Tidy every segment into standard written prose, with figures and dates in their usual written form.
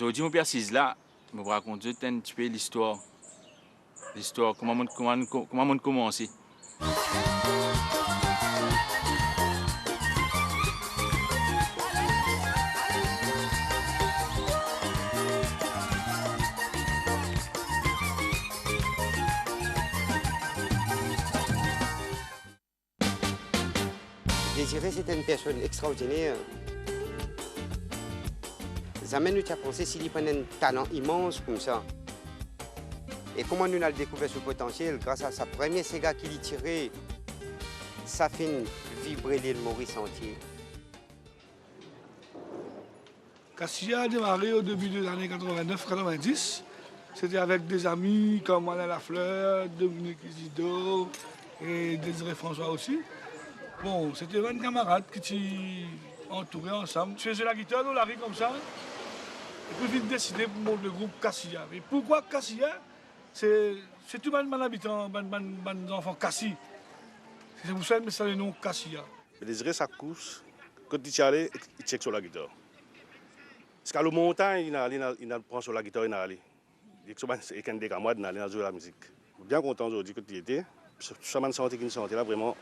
Aujourd'hui, mon père assise là, je vais raconter un petit peu l'histoire. L'histoire, comment on commencé. Désiré, c'était une personne extraordinaire. Jamais nous avons pensé s'il prenait un talent immense comme ça. Et comment nous avons découvert ce potentiel grâce à sa première Sega qu'il a tiré, ça fait vibrer l'île Maurice entier. Cassia a démarré au début des années 89-90. C'était avec des amis comme Alain Lafleur, Dominique Isidore et Désiré François aussi. Bon, c'était 20 camarades qui entourés ensemble. Je faisais la guitare dans la rue comme ça. Et puis vite décidé pour monter le groupe Cassia. Et pourquoi Cassia? C'est tout le monde habitant, les enfants Cassis. C'est pour ça que c'est le nom Cassia. Désiré sa course, quand il allait, il check sur la guitare. Parce qu'à le montagne, il prend sur la guitare, il allait. Il y a des camarades, il allait jouer la musique. Bien content aujourd'hui que tu y étais. Ça m'a senti qu'il sentait là vraiment.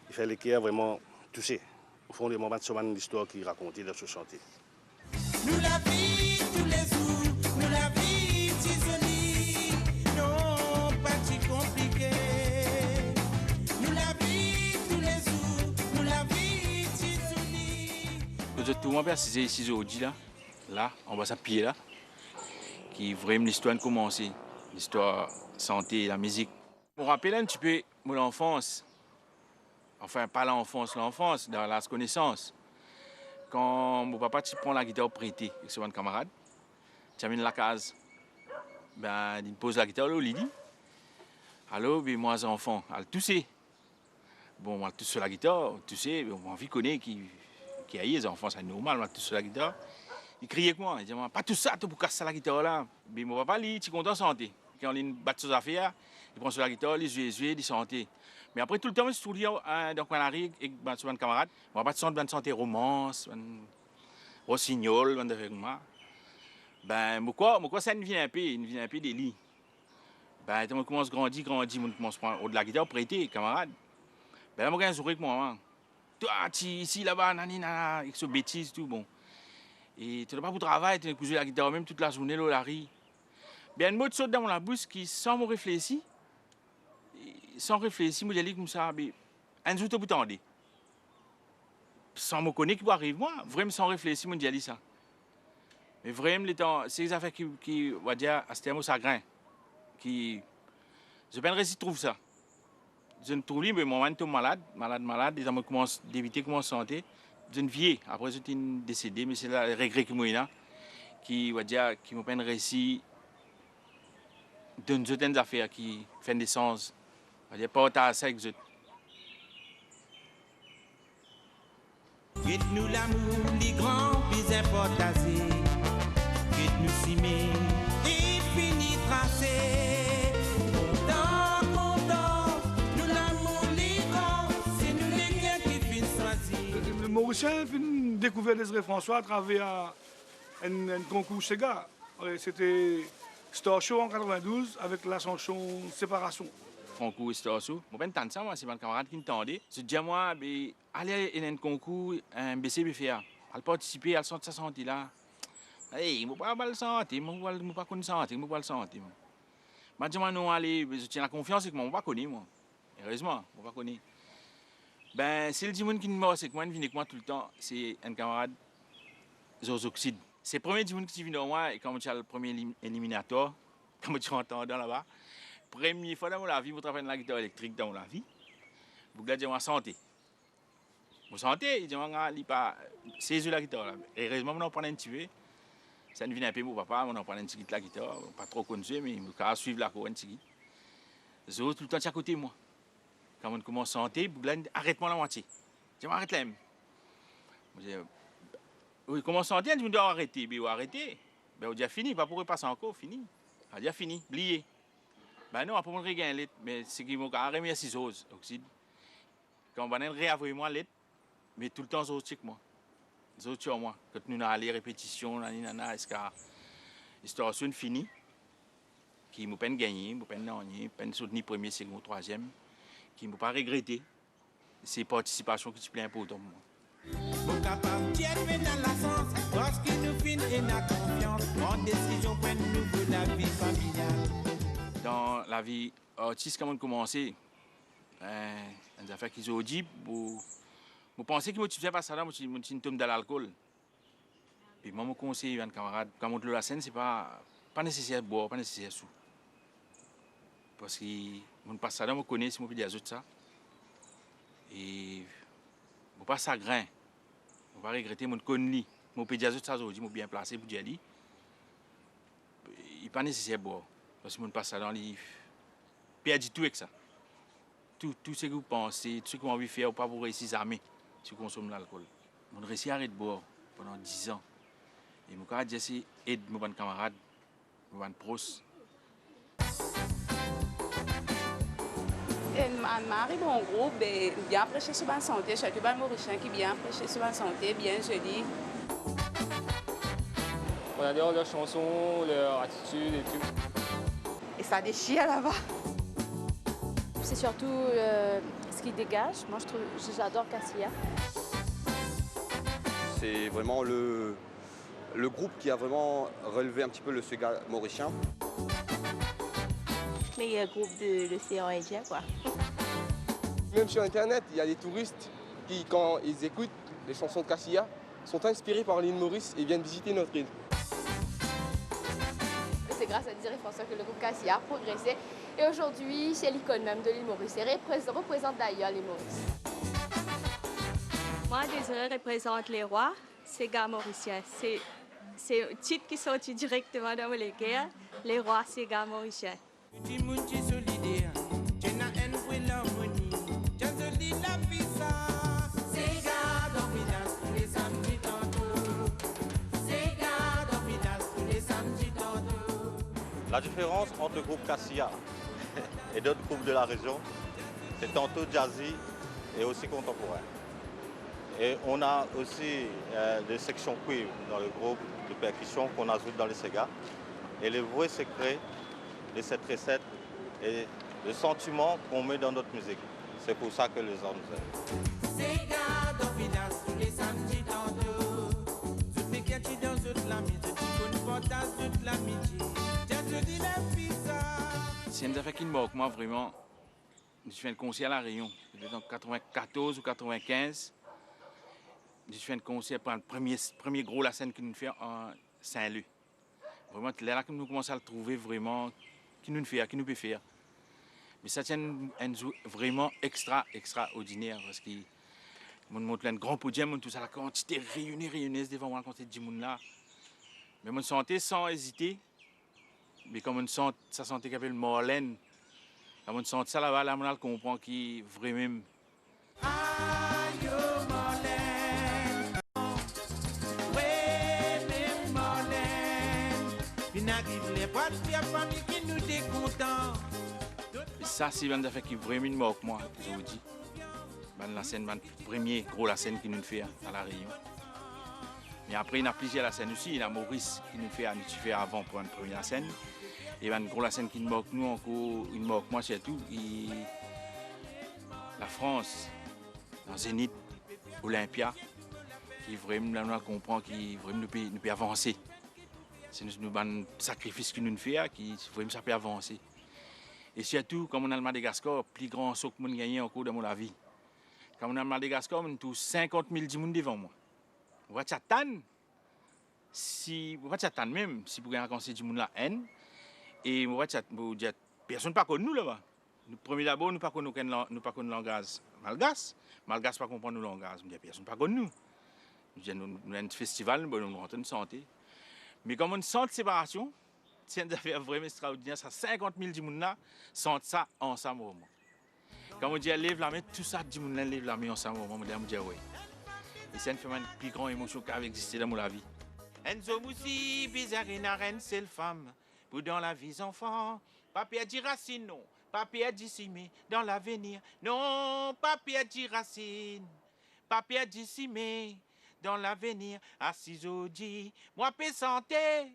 Il fallait qu'il ait vraiment touché. Au fond des moments de l'histoire qu'il racontait dans ce chantier. Nous la vie tous les jours, nous la vie tisonnier, non pas si compliqué. Nous la vie tous les jours, nous la vie tisonnier. Tout le monde c'est ici aujourd'hui là, on va s'appuyer là, qui vraiment l'histoire a commencé, l'histoire santé, la musique. Je me rappelle un petit peu mon enfance. Enfin, pas l'enfance, dans la connaissance. Quand mon papa prend la guitare prêtée avec son camarade, tu amènes la case, ben, il pose la guitare, il dit, alors, ben, moi, enfant, elle toussait. Bon, moi, tousse sur la guitare, toussait, mon envie connaît qui a les enfants, c'est normal, moi, tousse sur la guitare. Il criait avec moi, il dit, pas tout ça, pour casser la guitare là. Ben, mon papa, il est content de santé. Quand il bat ses affaires, il prend sur la guitare, il joue, il santé. Mais après, tout le temps, je suis toujours dans le arrive avec mes camarades. On va pas de santé romance, rossignol, avec moi. Ben, pourquoi ça ne vient un peu des lits. Ben, quand on commence à grandir, on commence à prendre de la guitare prêtée, camarades. Ben, là, moi, j'ai un sourire avec moi. Toi, ici, là-bas, nanana, avec ce bêtise, tout bon. Et tu n'as pas pour travail, tu as joué la guitare même toute la journée, là, la rue. Ben, un mot saute dans la bouche qui, sans me réfléchir, moi, j'ai dit comme ça, un jour, tu peux t'en dire. Sans me connaître qui arrive, moi, vraiment sans réfléchir, moi, j'ai dit ça. Mais vraiment, c'est des affaires qui, on va dire, à ce terme, ça grain. Je ne pas réussir trouve ça. Je ne trouve pas, mais mon moment, malade, les amis commencent d'éviter comment santé. Je ne vieillis, après, je suis décédé, mais c'est là le regret que moi, qui, on va dire, qui m'ont pas réussi d'une certaine affaires qui font des sens. On va dire, pas à ça avec eux. Quitte-nous l'amour, les grands, les importasés. Quitte-nous s'aimer, et fini tracé. Content, nous l'amour, les grands, c'est nous les gars qui finissent choisir. Le Mauricien a découvert Désiré François à travers un concours Sega. C'était Star Show en 92 avec la chanson Séparation. Concours Star Show. Je ne sais pas moi, c'est mon camarade qui m'entendait. Je dis à moi, allez à un concours, un BCBFA. Elle participer, elle sent sa santé là. Hey, je ne peux pas le sentir, je ne peux pas connaître santé, je ne peux pas le sentir. Je dis, non, allez, je tiens la confiance avec moi, je ne peux pas connaître, moi. Heureusement, je ne peux pas connaître. Ben, c'est le dimanche qui me avec moi, il vient avec moi tout le temps, c'est un camarade, Zozoxide. C'est le premier dimanche qui vient avec moi, et quand tu as le premier éliminatoire, comme tu entends là-bas, première fois dans ma vie, je travaille dans la guitare électrique dans ma vie. Je dis, moi, santé. Moi, santé, il dit, c'est la guitare. Et heureusement, on en prend un petit peu. Ça ne vient un peu mon papa, on en prend un petit peu la guitare. Pas trop connu, mais je vais suivre la cour un petit peu. Je tout le temps à côté de moi. Quand on commence à santé, arrête-moi la moitié. Je dis, arrête là. Je dis, oui, commence à santé, je me dis, arrêter. Ben, arrêter. Ben, on dit, fini, pas pour repasser encore, fini. On dit, fini, oublié. Ben non, après on regagne l'aide, mais c'est qu'ils m'ont remis à 6 choses, oxyde. Quand on va réavoir moi l'aide, mais tout le temps, ils check moi. Ils check moi. Quand nous allons aller répétition, nanana, est-ce que L'histoire est finie. Qui m'a pas gagné, m'a pas gagné, pas soutenu premier, second, troisième. Qui m'a pas regretté. C'est participation qui est plus importante pour moi. Mon capable, Dieu fait dans la sens, lorsqu'il nous finit et n'a confiance, en décision pour nous pour la vie familiale. Dans la vie artiste, quand on a commencé, des affaires qu'ils ont dit, je pensais que je pas ça là, je tombe dans l'alcool. Puis moi, je conseille à un camarade, quand on monte la scène, c'est pas nécessaire de boire, pas nécessaire de sous. Parce que mon passe ça là, je connais, si je peux dire ça. Et je ne pas ça grain. Je ne pas regretter, je connais. Je peux dire ça aujourd'hui, je suis bien placé pour dire. Il n'est pas nécessaire de boire. Parce que mon passe ça là, il perd tout avec ça. Tout ce que vous pensez, tout ce que vous avez envie de faire, pas pour réussir jamais si vous consommez l'alcool. Je réussi à arrêter de boire pendant 10 ans. Et je dis c'est aide mes camarades, mes pros. Marie, bon groupe, bien prêché sur la santé, chaque Mauricien qui bien prêché sur la santé, bien joli. On adore leurs chansons, leur attitude et tout. Et ça déchire là-bas. C'est surtout ce qui dégage. Moi, j'adore Cassia. C'est vraiment le groupe qui a vraiment relevé un petit peu le Sega mauricien. Meilleur groupe de l'océan Indien, quoi. Même sur Internet, il y a des touristes qui, quand ils écoutent les chansons de Cassia, sont inspirés par l'île Maurice et viennent visiter notre île. C'est grâce à Désiré François que le groupe Cassia a progressé. Et aujourd'hui, c'est l'icône même de l'île Maurice. Et représente d'ailleurs l'île Maurice. Moi, Désiré représente les rois, Sega mauricien. C'est un titre qui sorti directement dans les guerres, les rois Sega mauriciens. La différence entre le groupe Cassia et d'autres groupes de la région, c'est tantôt jazzy et aussi contemporain. Et on a aussi des sections cuivre dans le groupe de percussion qu'on ajoute dans les Sega. Et le vrai secret de cette recette est le sentiment qu'on met dans notre musique. C'est pour ça que les gens nous aiment. C'est une affaire qui me marque, moi, vraiment. Je fais un concert à La Réunion, peut-être en 94 ou 95. Je fais un concert pour le premier gros la scène que nous fait en Saint-Leu. Vraiment, là que nous commençons à le trouver vraiment, qui nous peut faire. Mais ça tient un jour vraiment extraordinaire parce que on montre un grand podium, tout ça, la quantité réunie devant moi, la quantité de gens là. Mais on sentait sans hésiter. Mais comme on sent, ça sentait qu'il y avait le Morlaine. Comme on sent ça là-bas, on comprend qu'il vraiment. Ça, c'est une affaire qui vraiment me marque, moi, aujourd'hui. La scène, premier gros la scène qui nous fait à La Réunion. Mais après, il y a plusieurs la scène aussi. Il y a Maurice qui nous fait avant pour une première scène. Et une grosse la scène qui nous marque nous encore, il marque moi surtout. La France, dans Zénith, Olympia, qui vraiment comprend, qui vraiment nous peut avancer. C'est un sacrifice que nous fait, qui vraiment ça peut avancer. Et surtout, comme on a le Madagascar, plus grand saut que je gagne encore dans ma vie. Quand on a le Madagascar, on a 50 000 personnes devant moi. On va t'attendre, même, si vous avez rencontré du monde là, et on va dire, personne ne connaît nous là-bas. Premier d'abord, nous ne connaissons pas le langage malgache. Malgache ne comprend pas le langage. Personne ne connaît nous. Nous avons un festival, nous rentrons en santé. Mais comme on sent la séparation, c'est une affaire vraiment extraordinaire. Ça 50 000 personnes là sentent ça ensemble. Quand on dit lève la main, tout ça, les gens lève la main ensemble. On dit oui. Et c'est une plus grande émotion qui a existé dans ma vie. Enzo Moussi, Bizarrina, reine, c'est le femme. Pour dans la vie, enfant. Pas perdre racine, non. Pas perdre mais dans l'avenir. Non, pas perdre racine. Pas perdre mais dans l'avenir. Assis au dit, moi, paix santé.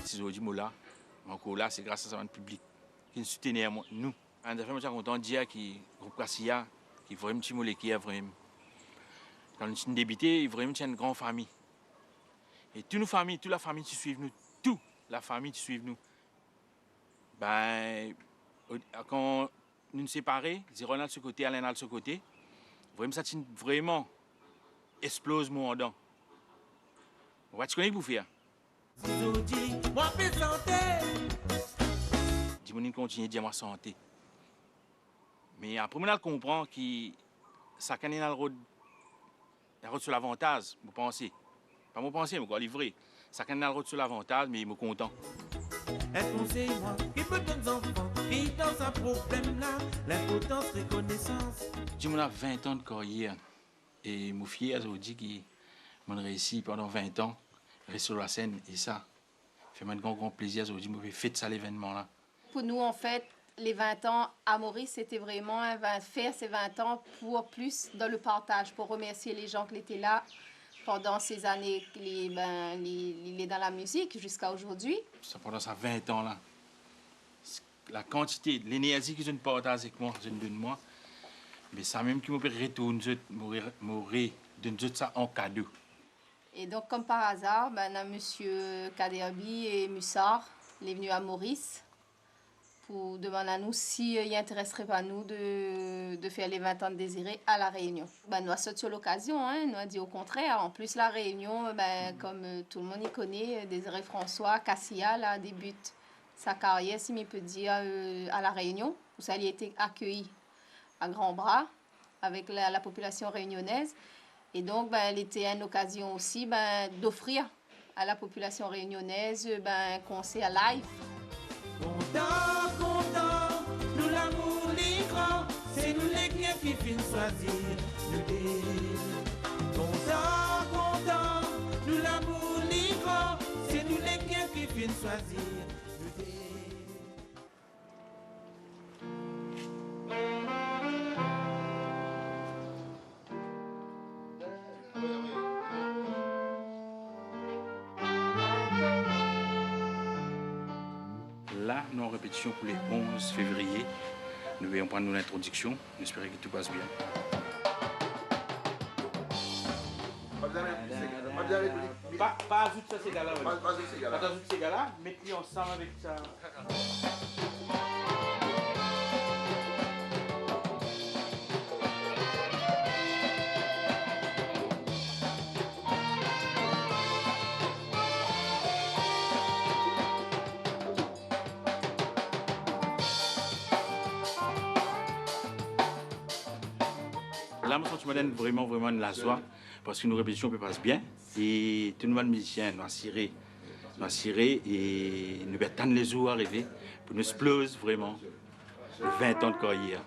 Si aujourd'hui, là, encore là, c'est grâce à ce public qui nous soutient nous. En effet, je suis content de dire que le groupe Cassia, qui est vraiment petit mollet, qui est vraiment. Quand nous sommes débutés, il vraiment une grande famille. Et toute nos familles, toute la famille qui suit nous, toute la famille qui suit nous. Ben, quand nous nous séparons, Zéron de ce côté, Alain de ce côté, vraiment, ça vraiment explose mon dedans. Ouais, tu connais pour faire? Dis-moi, continue de dire ma santé. Mais après, on comprend que ça canne dans le road sur l'avantage, vous pensez. Pas mon pensée, mais quoi livrer. Ça canne dans le road sur l'avantage, mais il me content. Conseille-moi, qui peut ton enfant, qui dans un problème là, l'importance reconnaissance. Dis-moi, on a 20 ans de carrière. Et mon fier, je vous dis qu'il m'a réussi pendant 20 ans, rester sur la scène. Et ça fait un grand plaisir, je vous dis, je fête ça l'événement là. Pour nous, en fait, les 20 ans à Maurice, c'était vraiment faire ces 20 ans pour plus dans le partage, pour remercier les gens qui étaient là pendant ces années qu'il est dans la musique jusqu'à aujourd'hui. Pendant ces 20 ans là, la quantité, l'énergie que je partage avec moi, je donne moi, mais ça même qui me retourne, me donne ça en cadeau. Et donc, comme par hasard, M. Kaderbi et Mussard, il est venu à Maurice pour demander à nous s'il intéresserait pas nous de faire les 20 ans de Désiré à La Réunion. Nous avons sauté sur l'occasion, hein, nous avons dit au contraire. En plus, La Réunion, comme tout le monde y connaît, Désiré François, Cassia, là, débute sa carrière, si je peux dire, à La Réunion, où ça a été accueilli à grands bras avec la population réunionnaise. Et donc, elle était une occasion aussi d'offrir à la population réunionnaise un concert live. Content, nous l'amour les grands, c'est nous les biens qui finissent choisir le dé. Content, nous l'amour les grands, c'est nous les biens qui finissent choisir le dé. Là, nous en répétition pour les 11 février. Nous allons prendre l'introduction. J'espère que tout passe bien. Pas ajouter ces gars-là. Pas ajouter ces gars-là. Mettez-les ensemble avec ça. Là, je me donne vraiment de la joie parce que nos répétitions passent bien et tous nos musiciens nous assurer et nous attendons les jours arriver pour nous exploser vraiment 20 ans de carrière.